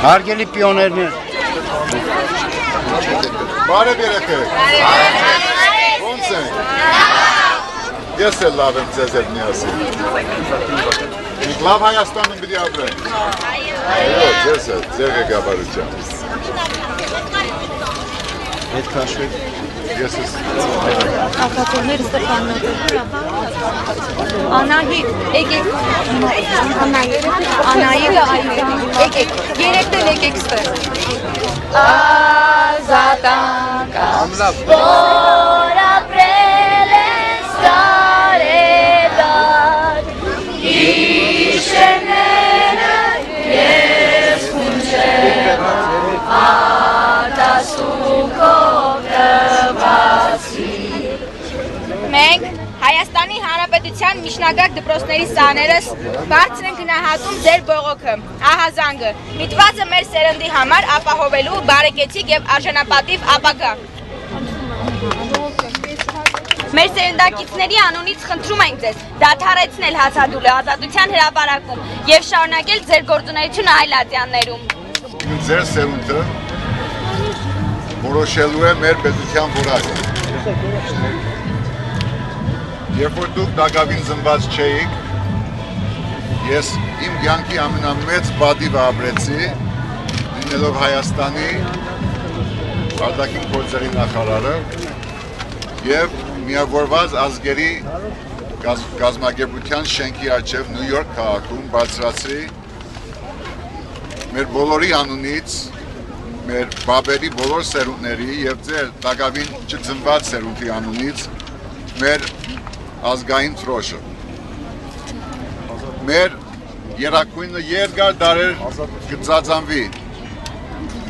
Հարգելի պիոներներ։ Բարև երեխեք։ Ոնց եք։ Ես էլ լավ եմ ձեզ հետ միասին։ Մենք լավ Հայաստանում պիտի ապրենք։ Այո, ձեզ հետ, ձեր ղեկավարությամբ։ Հետ քաշվեք։ Ես ես։ Ակատորներ Ստեփաննատեր։ Անահիտ, եկեք։ Անահիտ, եկեք։ Երեքն էլ եկեք ստեղ։ Ազատանք, որ ապրել են սարերար, իշերները ես խունջեմ, արտասուքով նվացի։ Մենք Հայաստանի Հանրապետության միջնակարգ դպրոցների սաներս բարձր են գնահատում ձեր բողոքը, ահազանգը, միտվածը մեր սերնդի համար ապահովելու բարեկեցիկ և արժանապատիվ ապագա։ Մեր սերնդակիցների անունից խնդրում ենք ձեզ դադարեցնել հացադուլը ազատության հրապարակում և շարունակել ձեր գործունեությունը այլ ատյաններում։ Ձեր սերունդը որոշելու է մեր պետության որակը։ Երբ որ դուք դակավին ծնված չէիք, ես իմ կյանքի ամենամեծ պատիվը ապրեցի, լինելով Հայաստանի արտաքին գործերի նախարարը և միավորված ազգերի կազմակերպության շենքի առջև Նյու Յորք քաղաքում բարձրացրի մեր բոլորի անունից, մեր բաբերի բոլոր սերունդների և ձեր դակավին չծնված սերունդի անունից մեր ազգային թրոշը։ Մեր երակույնը երկար դարեր կծածանվի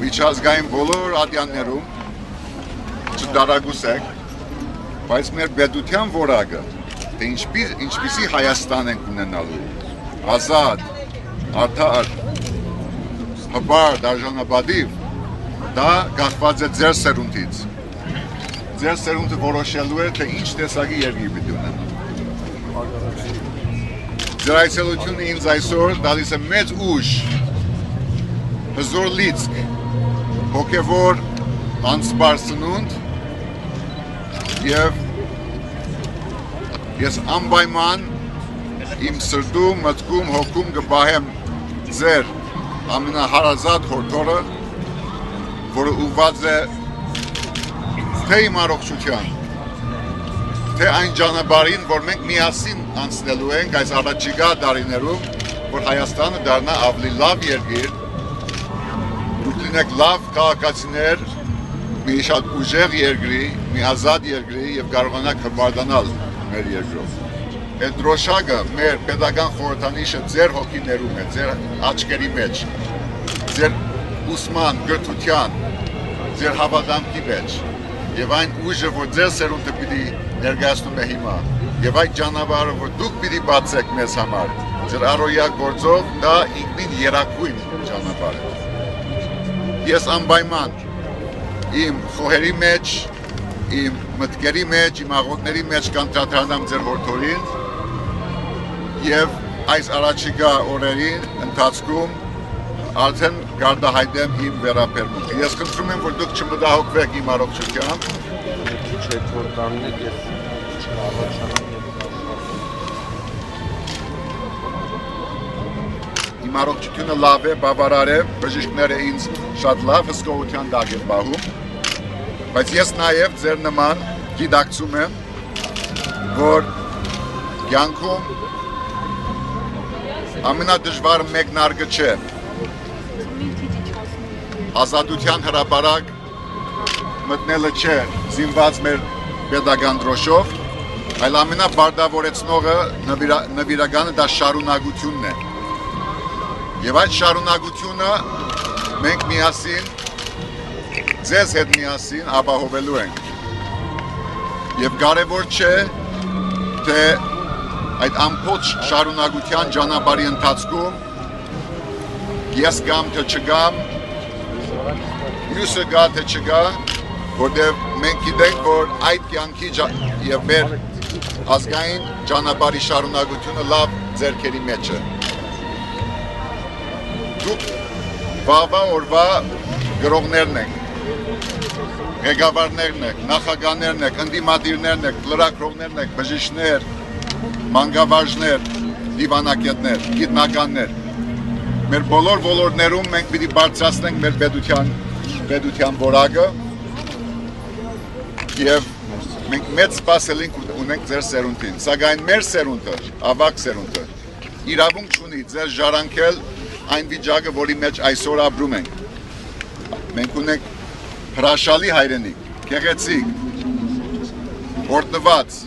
միջազգային բոլոր ատյաններում, չդարագուսեք, բայց մեր պետության որակը, թե ինչպիսի Հայաստան ենք ունենալու, ազատ, արդար, հպարտ, արժանապատիվ, դա կախված է ձեր սերունդից։ Ձեր սերունդը որոշելու է, թե ինչ տեսակի երկիր պիտի ունենա։ Ձեր այցելությունը ինձ այսօր տալիս է մեծ ուժ, հզոր լիցք, հոգևոր անսպար սնունդ և ես անպայման իմ սրտում, մտքում, հոգում կպահեմ ձեր ամենահարազատ հորդորը, որը ուղղված է թե իմ առողջության, թե այն ճանապարհին, որ մենք միասին անցնելու ենք այս առաջիկա տարիներում, որ Հայաստանը դառնա ավելի լավ երկիր, դուք լինեք լավ քաղաքացիներ, մի շատ ուժեղ երկրի, մի ազատ երկրի և կարողանաք հպարտանալ մեր երկրով։ Այդ դրոշակը մեր պետական խորհրդանիշը ձեր հոգիներում է, ձեր աչքերի մեջ, ձեր ուսման, կրթության, ձեր հավատամքի մեջ և այն ուժը, որ ձեր սերունդը պիտի ներկայացնում է հիմա և այդ ճանապարհը, որ դուք պիտի բացեք մեզ համար, ձեր առօրյա գործով, դա ինքնին երակույն ճանապարհ է։ Ես անպայման իմ խոհերի մեջ, իմ մտքերի մեջ, իմ աղոթների մեջ կանդրադառնամ ձեր հորդորին և այս առաջիկա օրերին ընթացքում արդեն կարտահայտեմ իմ վերաբերմունքը։ Ես խնդրում եմ, որ դուք չմտահոգվեք իմ առողջությամբ։ Իմ առողջությունը լավ է, բավարար է, բժիշկները ինձ շատ լավ հսկողության տակ են պահում, բայց ես նաև ձեր նման գիտակցում եմ, որ կյանքում ամենադժվար մեկնարկը չէ ազատության հրապարակ մտնելը չէ զինված մեր պետական դրոշով, այլ ամենաբարդավորեցնողը նվիրականը դա շարունակությունն է։ Եվ այդ շարունակությունը մենք միասին, ձեզ հետ միասին ապահովելու ենք։ Եվ կարևոր չէ, թե այդ ամբողջ շարունակության ճանապարհի ընթացքում ես կամ թե չգամ, մյուսը գա թե չգա, որտեղ մենք գիտենք, որ այդ կյանքի և մեր ազգային ճանապարհի շարունակությունը լավ ձեռքերի մեջը։ Դուք վաղվա օրվա գրողներն եք, ղեկավարներն եք, նախագահներն եք, ընդդիմադիրներն եք, լրագրողներն եք, բժիշկներ, մանկավարժներ, դիվանագետներ, գիտնականներ։ Մեր բոլոր ոլորտներում մենք պիտի բարձրացնենք մեր պետության որակը եւ մենք մեծ սպասելիք ունենք ձեր սերունդին, սակայն մեր սերունդը, ավագ սերունդը իրավունք չունի ձեր ժառանգել այն վիճակը, որի մեջ այսօր ապրում ենք։ Մենք ունենք հրաշալի հայրենիք, գեղեցիկ, օրհնված,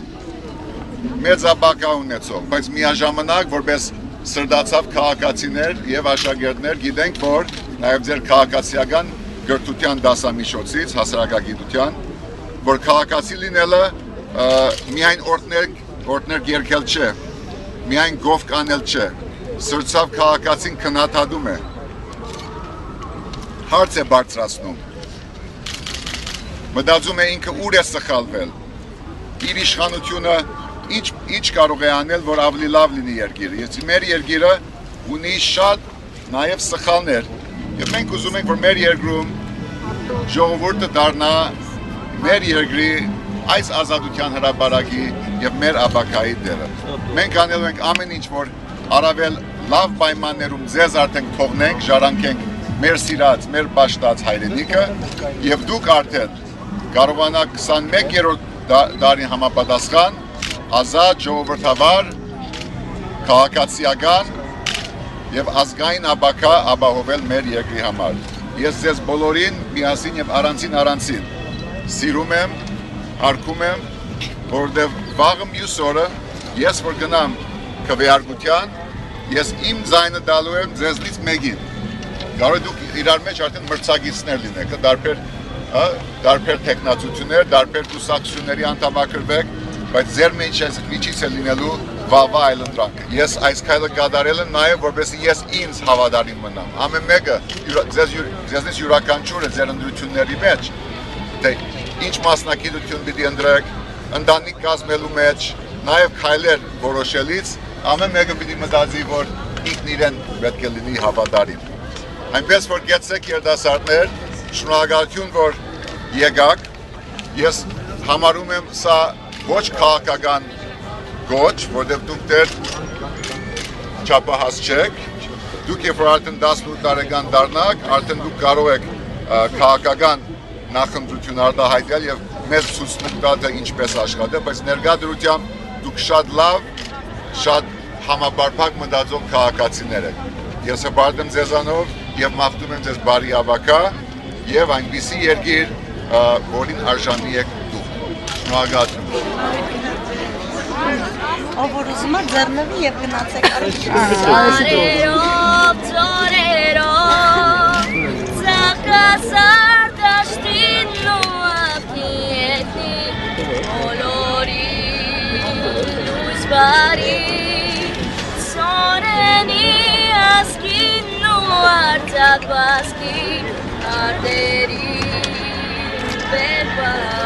մեծ ապագա ունեցող, բայց միաժամանակ որպես սրդացավ քաղաքացիներ եւ աշակերտներ գիտենք, որ նաեւ ձեր քաղաքացիական գրթության դասամիջոցից հասարակագիտության, որ քաղաքացի լինելը միայն օրհներ երկել չէ, միայն գով կանել չէ, սրտացավ քաղաքացին քննադատում է, հարց է բարձրացնում, մտածում է ինքը ուր է սխալվել, իր իշխանությունը ինչ կարող է անել, որ ավելի լավ լինի երկիրը։ Ես մեր երկիրը ունի շատ նաև սխալներ, եւ մենք ուզում ենք, որ մեր երկրում ժողովուրդը դառնա մեր երկրի այս ազատության հրապարակի եւ մեր ապագայի դերը։ Մենք անելու ենք ամեն ինչ, որ առավել լավ պայմաններում ձեզ արդեն թողնենք, ժառանգենք մեր սիրած, մեր պաշտած հայրենիքը եւ դուք արդեն կարողանաք 21-րդ դարին համապատասխան ազատ, ժողովրդավար, քաղաքացիական եւ ազգային ապագա ապահովել մեր երկրի համար։ Ես ձեզ բոլորին միասին եւ առանցին սիրում եմ, հարգում եմ, որովհետեւ վաղը մյուս օրը ես որ գնամ քվեարկության, ես իմ ձայնը տալու եմ ձեզնից մեկին։ Կարող դուք իրար մեջ արդեն մրցակիցներ լինեք, դարբեր տեխնացություններ, դարբեր կուսակցությունների անդամակրվեք, բայց ձեր միջից է լինելու վաղվա այլընտրանքը։ Ես այս քայլը կատարել եմ նաև, որպեսզի ես ինձ հավատարիմ մնամ։ Ամեն մեկը ձեզնից յուրաքանչյուրը ձեր ընտրությունների մեջ, թե ինչ մասնագիտություն պիտի ընտրեք, ընտանիք կազմելու մեջ, նաև քայլեր որոշելիս, ամեն մեկը պիտի մտածի, որ ինքն իրեն պետք է լինի հավատարիմ։ Այնպես որ գեցեք երիտասարդներ, շնորհակալություն, որ եկաք, ես համարում եմ սա ոչ քաղաքական գոչ, որտեղ դուք դեռ չափահաս չեք, դուք երբ որ արդեն 18 տարեկան դառնաք, արդեն դուք կարող եք քաղաքական նախընտրություն արտահայտել եւ մեզ ցույց տալ թե ինչպես աշխատել, բայց ներկայությամբ դուք շատ լավ, շատ համապարփակ մտածող քաղաքացիներ եք։ Ես հպարտեմ ձեզանով եւ մաղթում եմ ձեզ բարի ապագա եւ այնպիսի երկիր, որին արժանի եք դուք։ Շնորհակալություն։ Ով որ ուզում է ձեռնվի եւ գնացեք Արերով, ծորերով, ծաղկասար դաշտին նուակի ետնի, բոլորի լույս բարի, սոնենի ասկին ու արձակ բասկի, արդերի բերբար